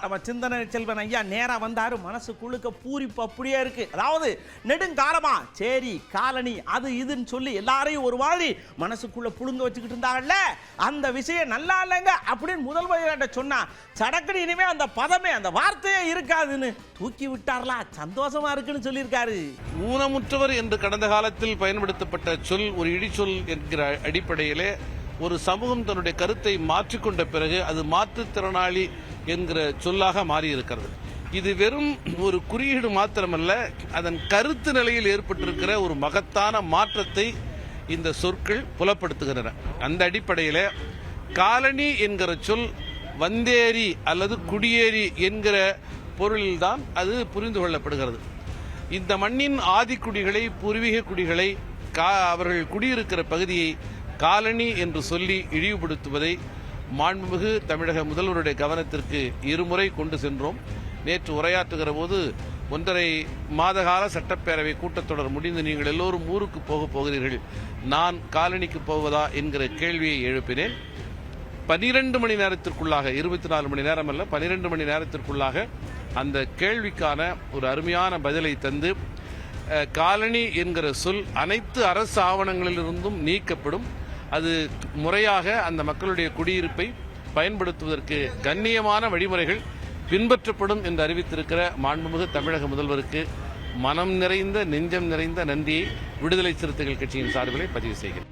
நம்ம சிந்தனை செல்வன் ஐயா நேரா வந்தாரு. மனசுக்குள்ளுக்க பூரிப்பு அப்படியே இருக்கு. அதாவது நெடுங்காலமா சேரி காலனி அது இதுன்னு சொல்லி எல்லாரையும் ஒரு மாதிரி மனசுக்குள்ள புழுங்க வச்சுக்கிட்டு இருந்தாங்கல்ல, அந்த விஷயம் நல்லா இல்லைங்க அப்படின்னு முதல்வர் சொன்னா சடக்குன்னு இனிமே அந்த பதமே அந்த வார்த்தையே இருக்காதுன்னு தூக்கி விட்டார்லா. சந்தோஷமா இருக்குன்னு சொல்லியிருக்காரு. ஊனமுற்றவர் என்று கடந்த காலத்தில் பயன்படுத்தப்பட்ட சொல் ஒரு இடிச்சொல் என்கிற அடிப்படையிலே ஒரு சமூகம் தன்னுடைய கருத்தை மாற்றிக்கொண்ட பிறகு அது மாற்றுத்திறனாளி என்கிற சொல்லாக மாறியிருக்கிறது. இது வெறும் ஒரு குறியீடு மாத்திரமல்ல, அதன் கருத்து நிலையில் ஏற்பட்டிருக்கிற ஒரு மகத்தான மாற்றத்தை இந்த சொற்கள் புலப்படுத்துகின்றன. அந்த அடிப்படையில் காலனி என்கிற சொல் வந்தேரி அல்லது குடியேறி என்கிற பொருளில்தான் அது புரிந்து கொள்ளப்படுகிறது. இந்த மண்ணின் ஆதிக்குடிகளை பூர்வீக குடிகளை அவர்கள் குடியிருக்கிற பகுதியை காலனி என்று சொல்லி இழிவுபடுத்துவதை மாண்புமிகு தமிழக முதல்வருடைய கவனத்திற்கு இருமுறை கொண்டு சென்றோம். நேற்று உரையாற்றுகிற போது 1.5 மாத கால சட்டப்பேரவை கூட்டத்தொடர் முடிந்து நீங்கள் எல்லோரும் ஊருக்கு போகிறீர்கள், நான் காலனிக்கு போவதா என்கிற கேள்வியை எழுப்பினேன். 12 மணி நேரத்திற்குள்ளாக, 24 மணி நேரம் அல்ல 12 மணி நேரத்திற்குள்ளாக அந்த கேள்விக்கான ஒரு அருமையான பதிலை தந்து காலனி என்கிற சொல் அனைத்து அரசு ஆவணங்களிலிருந்தும் நீக்கப்படும். அது முறையாக அந்த மக்களுடைய குடியிருப்பை பயன்படுத்துவதற்கு கண்ணியமான வழிமுறைகள் பின்பற்றப்படும் என்று அறிவித்திருக்கிற மாண்புமிகு தமிழக முதல்வருக்கு மனம் நிறைந்த நெஞ்சம் நிறைந்த நன்றியை விடுதலை சிறுத்தைகள் கட்சியின் சார்பிலே பதிவு செய்கிறேன்.